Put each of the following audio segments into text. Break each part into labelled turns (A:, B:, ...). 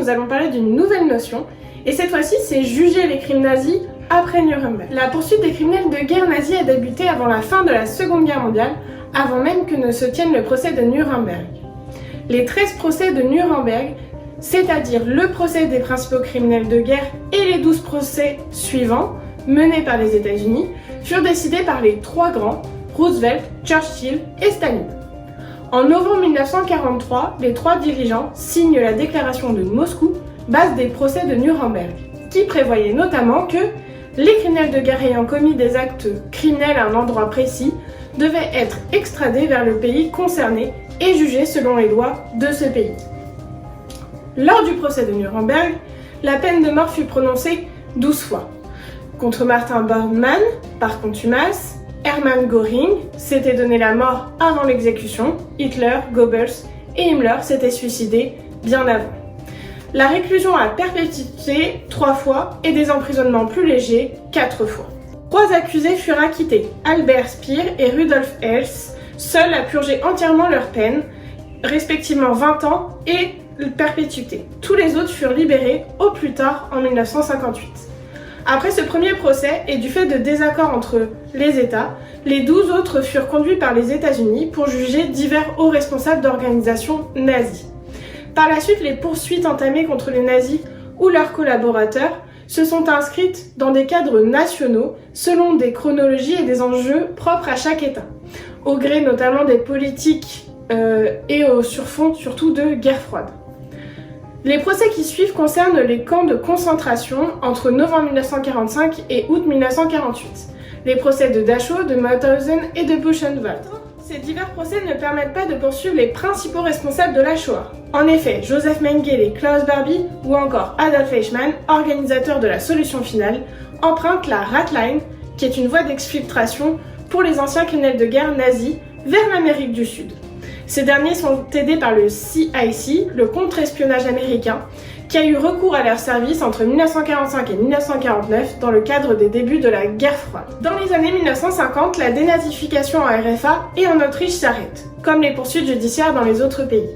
A: nous allons parler d'une nouvelle notion, et cette fois-ci, c'est juger les crimes nazis après Nuremberg. La poursuite des criminels de guerre nazis a débuté avant la fin de la Seconde Guerre mondiale, avant même que ne se tienne le procès de Nuremberg. Les 13 procès de Nuremberg, c'est-à-dire le procès des principaux criminels de guerre et les 12 procès suivants, menés par les États-Unis, furent décidés par les trois grands, Roosevelt, Churchill et Staline. En novembre 1943, les trois dirigeants signent la déclaration de Moscou, base des procès de Nuremberg, qui prévoyait notamment que les criminels de guerre ayant commis des actes criminels à un endroit précis devaient être extradés vers le pays concerné et jugés selon les lois de ce pays. Lors du procès de Nuremberg, la peine de mort fut prononcée 12 fois. Contre Martin Bormann, par contumace, Hermann Göring s'était donné la mort avant l'exécution, Hitler, Goebbels et Himmler s'étaient suicidés bien avant. La réclusion à perpétuité 3 fois et des emprisonnements plus légers 4 fois. 3 accusés furent acquittés, Albert Speer et Rudolf Hess, seuls à purger entièrement leur peine, respectivement 20 ans et perpétuité. Tous les autres furent libérés au plus tard en 1958. Après ce premier procès, et du fait de désaccords entre les États, les 12 autres furent conduits par les États-Unis pour juger divers hauts responsables d'organisations nazies. Par la suite, les poursuites entamées contre les nazis ou leurs collaborateurs se sont inscrites dans des cadres nationaux selon des chronologies et des enjeux propres à chaque État, au gré notamment des politiques et au surfond surtout de guerre froide. Les procès qui suivent concernent les camps de concentration entre novembre 1945 et août 1948, les procès de Dachau, de Mauthausen et de Buchenwald. Ces divers procès ne permettent pas de poursuivre les principaux responsables de la Shoah. En effet, Joseph Mengele et Klaus Barbie, ou encore Adolf Eichmann, organisateurs de la solution finale, empruntent la Ratline, qui est une voie d'exfiltration pour les anciens criminels de guerre nazis, vers l'Amérique du Sud. Ces derniers sont aidés par le CIC, le contre-espionnage américain, qui a eu recours à leur service entre 1945 et 1949 dans le cadre des débuts de la guerre froide. Dans les années 1950, la dénazification en RFA et en Autriche s'arrête, comme les poursuites judiciaires dans les autres pays.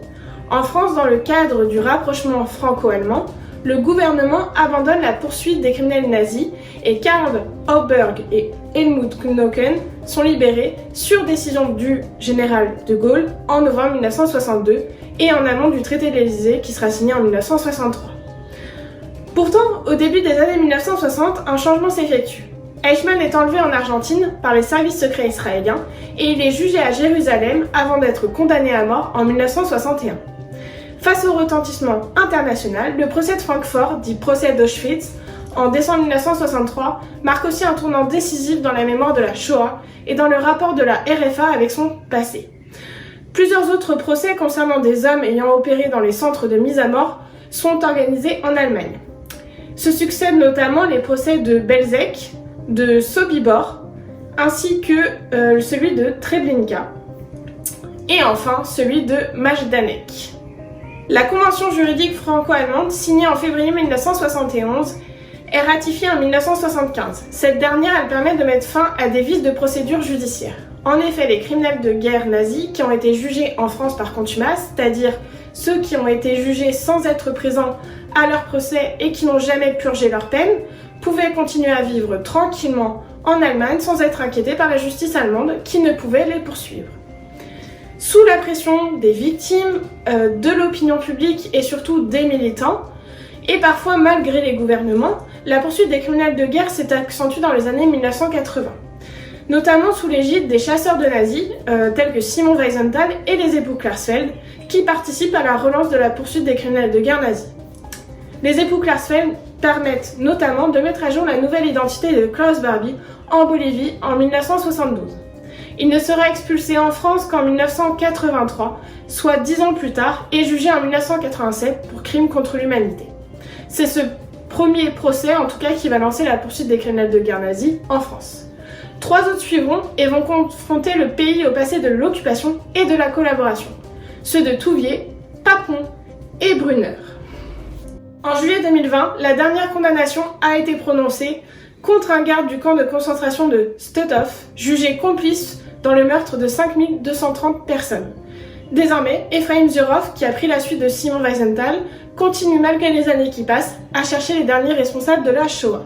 A: En France, dans le cadre du rapprochement franco-allemand, le gouvernement abandonne la poursuite des criminels nazis et Karl Auberg et Helmut Knochen sont libérés sur décision du général de Gaulle en novembre 1962 et en amont du traité de l'Élysée qui sera signé en 1963. Pourtant, au début des années 1960, un changement s'effectue. Eichmann est enlevé en Argentine par les services secrets israéliens et il est jugé à Jérusalem avant d'être condamné à mort en 1961. Face au retentissement international, le procès de Francfort, dit procès d'Auschwitz, en décembre 1963, marque aussi un tournant décisif dans la mémoire de la Shoah et dans le rapport de la RFA avec son passé. Plusieurs autres procès concernant des hommes ayant opéré dans les centres de mise à mort sont organisés en Allemagne. Se succèdent notamment les procès de Belzec, de Sobibor, ainsi que celui de Treblinka, et enfin celui de Majdanek. La convention juridique franco-allemande, signée en février 1971, est ratifiée en 1975. Cette dernière, elle permet de mettre fin à des vices de procédure judiciaire. En effet, les criminels de guerre nazis qui ont été jugés en France par contumace, c'est-à-dire ceux qui ont été jugés sans être présents à leur procès et qui n'ont jamais purgé leur peine, pouvaient continuer à vivre tranquillement en Allemagne sans être inquiétés par la justice allemande qui ne pouvait les poursuivre. Sous la pression des victimes, de l'opinion publique et surtout des militants, et parfois malgré les gouvernements, la poursuite des criminels de guerre s'est accentuée dans les années 1980, notamment sous l'égide des chasseurs de nazis, tels que Simon Wiesenthal et les époux Klarsfeld, qui participent à la relance de la poursuite des criminels de guerre nazis. Les époux Klarsfeld permettent notamment de mettre à jour la nouvelle identité de Klaus Barbie en Bolivie en 1972. Il ne sera expulsé en France qu'en 1983, soit 10 ans plus tard, et jugé en 1987 pour crime contre l'humanité. C'est ce premier procès, en tout cas, qui va lancer la poursuite des criminels de guerre nazis en France. 3 autres suivront et vont confronter le pays au passé de l'occupation et de la collaboration. Ceux de Touvier, Papon et Brunner. En juillet 2020, la dernière condamnation a été prononcée contre un garde du camp de concentration de Stutthof, jugé complice dans le meurtre de 5230 personnes. Désormais, Ephraim Zurov, qui a pris la suite de Simon Wiesenthal, continue malgré les années qui passent à chercher les derniers responsables de la Shoah.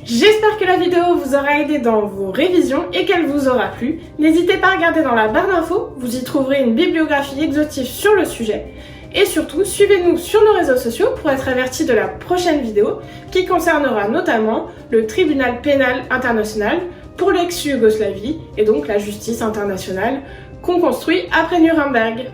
A: J'espère que la vidéo vous aura aidé dans vos révisions et qu'elle vous aura plu. N'hésitez pas à regarder dans la barre d'infos, vous y trouverez une bibliographie exhaustive sur le sujet. Et surtout, suivez-nous sur nos réseaux sociaux pour être avertis de la prochaine vidéo qui concernera notamment le tribunal pénal international pour l'ex-Yougoslavie et donc la justice internationale qu'on construit après Nuremberg.